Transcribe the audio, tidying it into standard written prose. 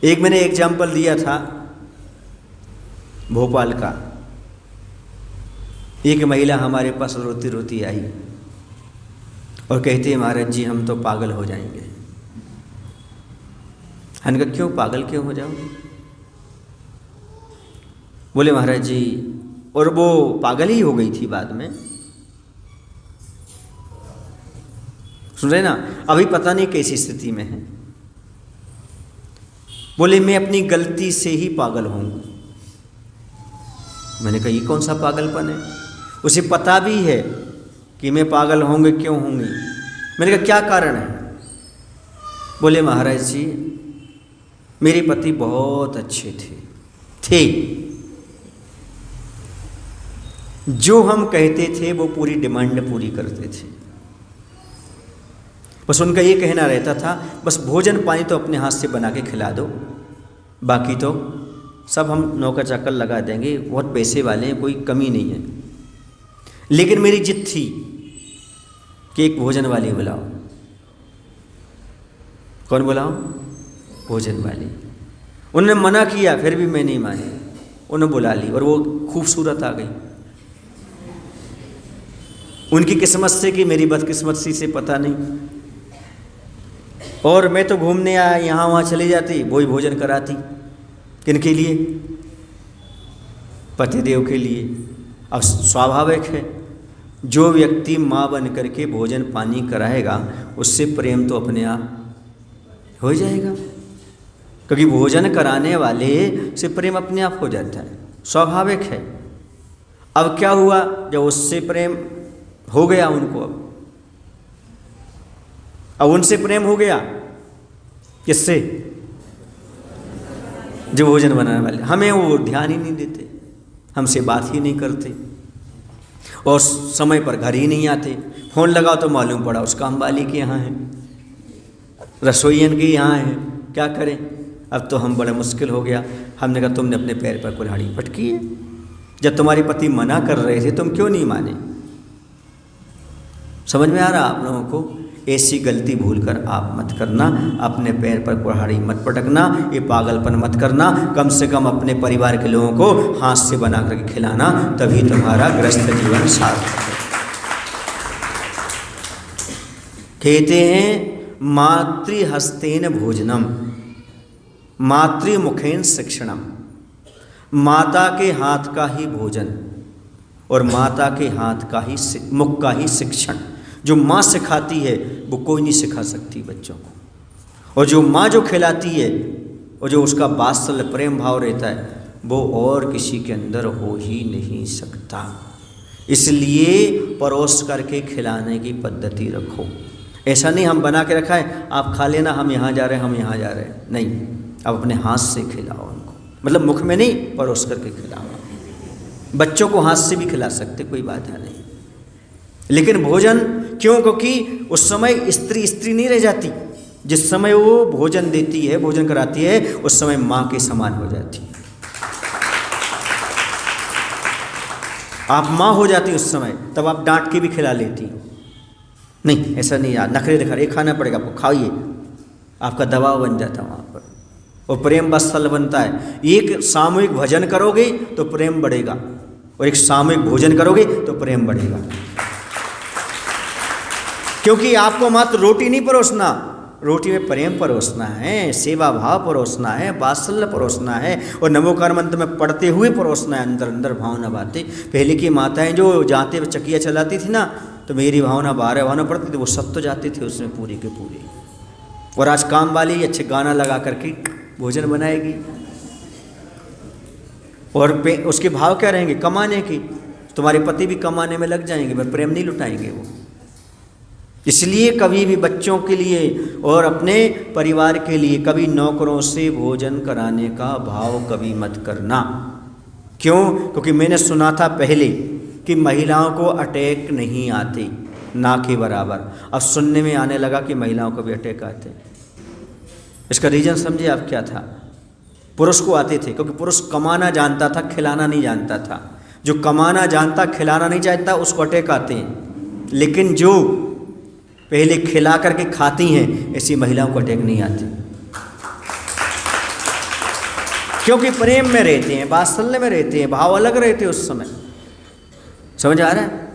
एक मैंने एग्जाम्पल दिया था भोपाल का। एक महिला हमारे पास रोती रोती आई और कहती है महाराज जी हम तो पागल हो जाएंगे। हमने कहा क्यों, पागल क्यों हो जाओ? बोले महाराज जी, और वो पागल ही हो गई थी बाद में। सुन रहे ना, अभी पता नहीं कैसी स्थिति में है। बोले मैं अपनी गलती से ही पागल होऊंगा। मैंने कहा ये कौन सा पागलपन है? उसे पता भी है कि मैं पागल होंगे, क्यों होंगी। मैंने कहा क्या कारण है? बोले महाराज जी मेरे पति बहुत अच्छे थे, जो हम कहते थे वो पूरी डिमांड पूरी करते थे। बस उनका ये कहना रहता था बस भोजन पानी तो अपने हाथ से बना के खिला दो, बाकी तो सब हम नौकर चाकर लगा देंगे, बहुत पैसे वाले हैं, कोई कमी नहीं है। लेकिन मेरी जिद थी कि एक भोजन वाली बुलाओ। कौन बुलाओ? भोजन वाली। उन्होंने मना किया, फिर भी मैं नहीं मानी। उन्होंने बुला ली और वो खूबसूरत आ गई। उनकी किस्मत से कि मेरी बदकिस्मत से पता नहीं। और मैं तो घूमने आया, यहाँ वहाँ चली जाती, वही भोजन कराती। किनके लिए? पतिदेव के लिए। अब स्वाभाविक है, जो व्यक्ति माँ बन करके भोजन पानी कराएगा उससे प्रेम तो अपने आप हो जाएगा, क्योंकि भोजन कराने वाले से प्रेम अपने आप हो जाता है, स्वाभाविक है। अब क्या हुआ, जब उससे प्रेम हो गया उनको, अब उनसे प्रेम हो गया, किससे? जो भोजन बनाने वाले। हमें वो ध्यान ही नहीं देते, हमसे बात ही नहीं करते और समय पर घर ही नहीं आते। फ़ोन लगाओ तो मालूम पड़ा उसका अंबाली के यहाँ है, रसोईयन के यहाँ है। क्या करें? अब तो हम बड़ा मुश्किल हो गया। हमने कहा तुमने अपने पैर पर कुल्हाड़ी पटकी है, जब तुम्हारे पति मना कर रहे थे तुम क्यों नहीं माने? समझ में आ रहा आप लोगों को? ऐसी गलती भूल कर आप मत करना, अपने पैर पर कुल्हाड़ी मत पटकना, ये पागलपन मत करना। कम से कम अपने परिवार के लोगों को हाथ से बना करके खिलाना, तभी तुम्हारा गृहस्थ जीवन सार्थक है। कहते हैं मातृहस्तेन भोजनम मातृमुखेन शिक्षणम। माता के हाथ का ही भोजन और माता के हाथ का ही मुख का ही शिक्षण। जो माँ सिखाती है वो कोई नहीं सिखा सकती बच्चों को, और जो माँ जो खिलाती है और जो उसका वात्सल्य प्रेम भाव रहता है वो और किसी के अंदर हो ही नहीं सकता। इसलिए परोस करके खिलाने की पद्धति रखो। ऐसा नहीं हम बना के रखा है आप खा लेना, हम यहाँ जा रहे हैं, हम यहाँ जा रहे हैं, नहीं। अब अपने हाथ से खिलाओ उनको, मतलब मुख में नहीं, परोस करके खिलाओ। बच्चों को हाथ से भी खिला सकते, कोई बाधा नहीं। लेकिन भोजन क्यों? क्योंकि उस समय स्त्री नहीं रह जाती। जिस समय वो भोजन देती है, भोजन कराती है, उस समय माँ के समान हो जाती है। आप माँ हो जाती उस समय, तब आप डांट के भी खिला लेती। नहीं, ऐसा नहीं यार, नखरे दिखा रहे, खाना पड़ेगा आपको, खाइए। आपका दबाव बन जाता वहाँ पर, और प्रेम बसल बनता है। एक सामूहिक भजन करोगे तो प्रेम बढ़ेगा, और एक सामूहिक भोजन करोगे तो प्रेम बढ़ेगा। क्योंकि आपको मात्र रोटी नहीं परोसना, रोटी में प्रेम परोसना है, सेवा भाव परोसना है, वात्सल्य परोसना है, और नमोकार मंत्र में पढ़ते हुए परोसना है। अंदर अंदर भावना बातें। पहले की माताएं जो जाते हुए चकिया चलाती थी ना, तो मेरी भावना 12 भावना पड़ती थी, वो सब तो जाते थे उसमें पूरी के पूरी। और आज काम वाली अच्छे गाना लगा करके भोजन बनाएगी, और उसके भाव क्या रहेंगे? कमाने की। तुम्हारे पति भी कमाने में लग जाएंगे, पर प्रेम नहीं लुटाएंगे वो। इसलिए कभी भी बच्चों के लिए और अपने परिवार के लिए कभी नौकरों से भोजन कराने का भाव कभी मत करना। क्यों? क्योंकि मैंने सुना था पहले कि महिलाओं को अटैक नहीं आते, ना के बराबर। अब सुनने में आने लगा कि महिलाओं को भी अटैक आते। इसका रीज़न समझे आप क्या था? पुरुष को आते थे, क्योंकि पुरुष कमाना जानता था, खिलाना नहीं जानता था। जो कमाना जानता, खिलाना नहीं जानता, उसको अटैक आते हैं। लेकिन जो पहले खिला करके खाती हैं, ऐसी महिलाओं को अटैक नहीं आती। क्योंकि प्रेम में रहते हैं, वात्सल्य में रहते हैं, भाव अलग रहते हैं उस समय। समझ आ रहा है?